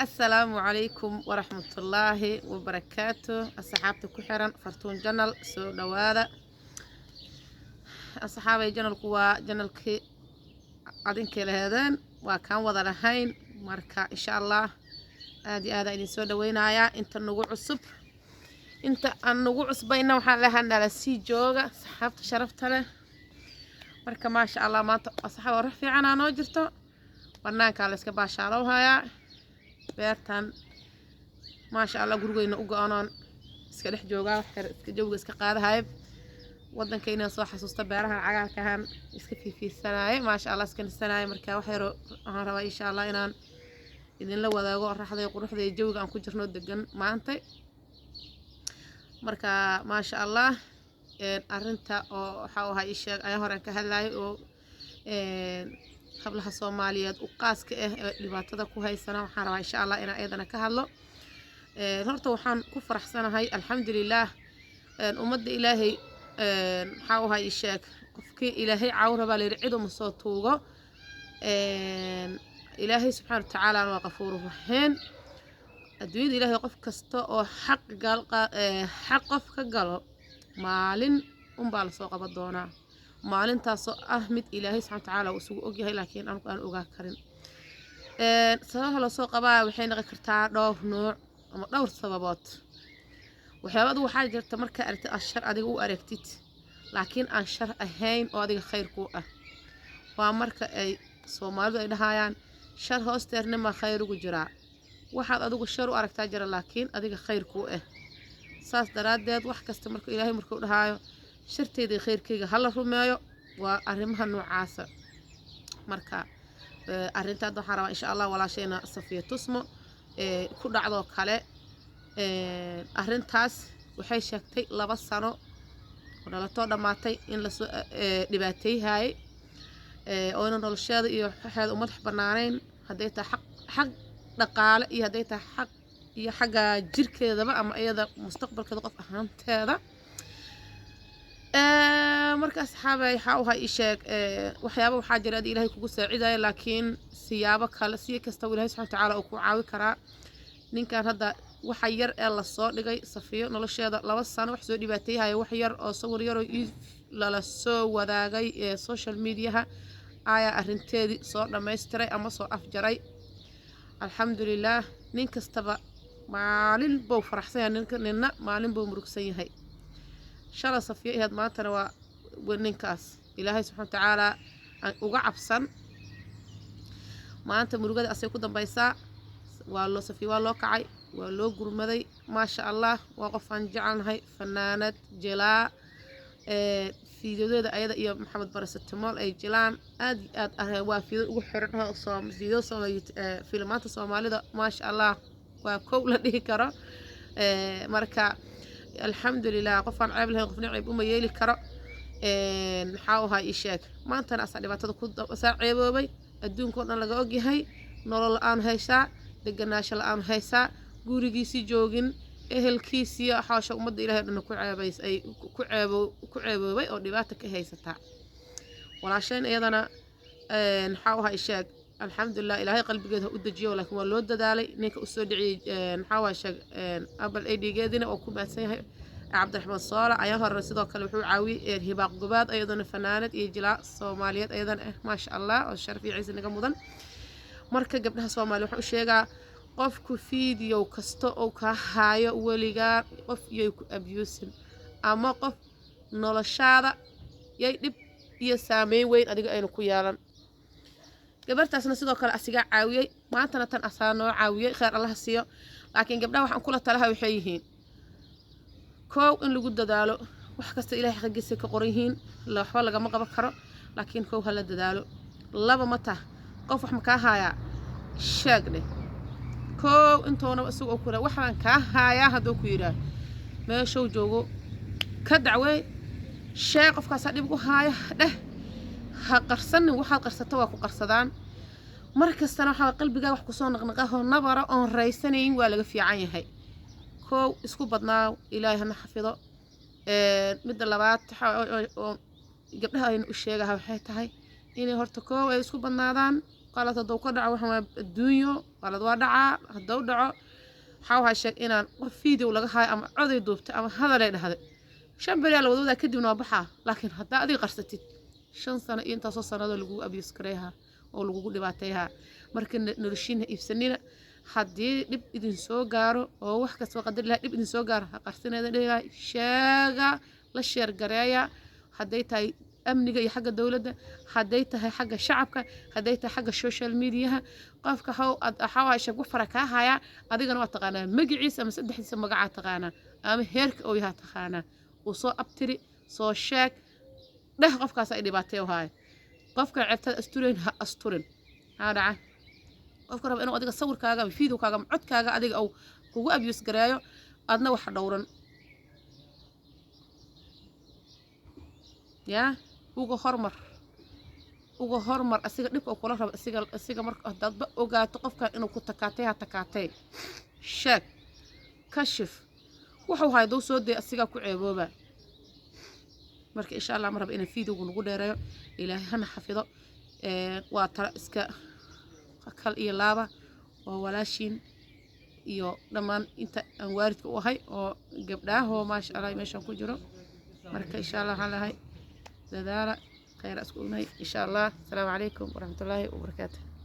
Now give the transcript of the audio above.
السلام عليكم ورحمة الله وبركاته. أصحابتي كحرا فرتون جنال سو دوادا أصحابي جنال كوا جنال كي عدين كيلهادان وكان وضع لهين مركا إن شاء الله آدي آدا إني سو دوينايا انت النقوع عصب انت النقوع عصبينا وحان لها نالسي جوغا صحابتي شرفتنا مركا ما شاء الله ما أصحاب رفي عنا نوجرتو ونانكا لسكا باشالوهايا beertan maasha Allah gurigeyna u go'aanaan iska dhex joogaa xir iska jooga iska qaadahay wadankeena soo xasuusta beeraha cagaarkahan iska fiifiisanay maasha Allah iska nisanay markaa wax yar aan rabaa insha Allah inaan idin la wadaago raxday quruxda jooga aan ku jirno degan maanta markaa maasha Allah arinta oo waxa uu hay sheeg ay hore ka hadlay oo hablaha Soomaaliyeed u qaaska ah dhibaatada ku haysana waxaan rabaa insha Allah inaan eedana ka hadlo horta waxaan ku faraxsanahay alxamdulillah ummadda Ilaahay waxa uu hay sheeg qofkii Ilaahay caawra baa leeyahay cid uma soo tuugo Ilaahay subhanahu wa ta'ala waa qafuurur rahiim adduunyada Ilaahay qof kasta oo xaq qof ka galo maalin baa la soo qaban doonaa maalintaas oo mid Ilaahay subhanahu wa ta'ala uu sugu og yahay laakiin aan ogaa karin sababaha la soo qabaa waxay noqon kartaa dhowr nooc ama dhowr sababood waxyaabadu waxaa jirta marka aragtid ashar adiga u aragtid laakiin aan shar ahayn oo adiga khayr ku ah waa marka ay Soomaalidu ay dhahayaan shar hoosteerna ma khayr ugu jira waxaad adigu shar u aragtaa jira laakiin adiga khayr ku ah saas daraadeed wax kasta marka Ilaahay markuu dhahayo sharteedii khayrkeyga hala rumeeyo waa arrimaha noocaasa marka arintaad waxaan rabaa insha Allah walaashayna Safiya Tusmo ku dhacdo kale arintaas waxay sheegtay 2 sano oo dhalato dhamaatay in la soo dhibaateeyay oo nolosheeda iyo xaxeed u madax banaanayn haday tahay xaq dhaqaale iyo haday tahay xaq iyo xaga jirkeedaba ama iyada mustaqbalkeeda qof ahaanteeda marka asxaabay waxa uu hay sheeg waxyaabo waxa jira Ilaahay kugu saaciday laakiin siyaabo kale si kasta Ilaahay subhanahu wa ta'ala uu ku caawi karaa ninkan hadda waxa yar ee la soo dhigay Safiyo nolosheeda 2 sano wax soo dhibaateeyay wax yar oo sawir yar oo la soo wadaagay social media ayaa arinteedii soo dhameystiray ama soo afjaray alxamdulillah nin kastaba maalin buu faraxsan yahay ninna maalin buu murugsan yahay shala Safiyo ihad maantana waa ninkaas Ilaahay subhanahu wa ta'ala uga cabsan maanta murugada asay ku dambaysaa waa loo Safiyo waa loo kacay waa loo gurmaday ma sha Allah waa qof aan jecelnahay fanaanad jilaa fiidiyoda ayada iyo Maxamed Barasatimool ay jilaan aad waa fiidiyo ugu xiran oo fiidiyo filmaanta Soomaalida ma sha Allah waa koow la dhihi karo marka alxamdulillah qofaan ceeb lahayn qofna ceeb uma yeeli karo waxa uu hay sheeg maantana asaa dhibaatada ku ceeboobay adduunka oo dhan laga og yahay nolol aan haysaa deganaansho aan haysaa gurigiisii joogin ehelkiisii xaasha ummadda Ilaahay dhan ku ceebays ay ku ceeboobay oo dhibaato ka haysata walaasheen iyadana waxa uu hay sheeg alxamdulillah Ilaahay qalbigeeda u dajiyo laakiin waa loo dadaalay ninka u soo dhiciyay waxa uu sheeg abal aydigeedina oo ku maadsan yahay Cabdiraxmaan Soole ayaa hore sidoo kale wuxuu caawiyay hibaaq gobaad ayadana fanaanad iyo jilaa Soomaaliyeed ayadana ma sha Allah oo sharaf iyo ciise naga mudan marka gabdhaha Soomaaliyeed waxa uu sheegaa qofku fiidiyo kasto oo ka haayo waliga qof yey ku abuusin ama qof noloshaada yey dib iyo saameyn weyn adiga aynu ku yeelan gabartaasna sidoo kale asiga caawiyay maantana tan asaa noo caawiyay khayr Allah siiyo laakiin gabdhaha waxaan kula talahay waxay yihiin koow in lagu dadaalo wax kasta Ilaahay xaqiisa ka qoran yihiin la waxba laga ma qaban karo laakiin koow hala dadaalo laba mata qof wax ma ka haya sheegne koow intoona isugu ku waxaan ka haya hadoo ku yiraahdo meesha uu joogo ka dacway sheeg qofkaas dib ugu haya ha qarsan waxa qarsato waa ku qarsadaan markastana waxa qalbiga wax ku soo naqnaqaho nabara oo raysanayn waa laga fiican yahay koow isku badnaa Ilaahay hana xafido mid labaad oo gabdhaha aynu u sheegahay waxay tahay inay horta koow ay isku badnaadaan qalad hadduu ka dhaco waxaan waa adduunyo qalad waa dhacaa hadduu dhaco waxaa waxaa sheeg inaan qof video laga haayo ama coday duubtay ama hadalay dhahday 5 beri la wadooda kadibna waa baxaa laakiin haddaa adiga qarsatid 5 sano iyo intaasoo sanadoo lagu abuse gareeyaa oo lagu dhibaateeyaa marka noloshiina iibsanina haddii dhib idin soo gaaro oo wax kasta qadar ilahay dhib idin soo gaaro ha qarsineeda leeyahay sheega la sheer gareeya hadday tahay amniga iyo xagga dawladda hadday tahay xagga shacabka hadday tahay xagga social media qofka waxaa sheeg wax fara kaa haya adigana waa taqaanaa magaciisa ama saddexdiisa magacaa taqaanaa ama heerka oo yaha taqaanaa uu soo abtiri soo sheeg dheh qofkaas ay dhibaatay u haay qofka ceebtada asturin ha asturin haa dhaca qofka raba inuu adiga sawirkaaga ama fiidowkaaga ama codkaaga adiga uu kugu abuse gareeyo adna waxa dhowran yaa uga hormar asiga dhibka kula rabo asiga marka hadba ogaato qofkan inuu ku takaatay sheeg kashif wuxuu haydo soo day asiga ku ceebooba marka insha Allah ma rabo inaan fiidowga nagu dheereeyo ilaahay hana xafido waa tara iska kal iyo laaba oo walaashin iyo dhamaan inta aan waaridka u ahay oo gabdhaha oo ma sha Allah meeshan ku jiro marka insha Allah waxaan lahay dadaala خير أسكني إن شاء الله. السلام عليكم ورحمة الله وبركاته.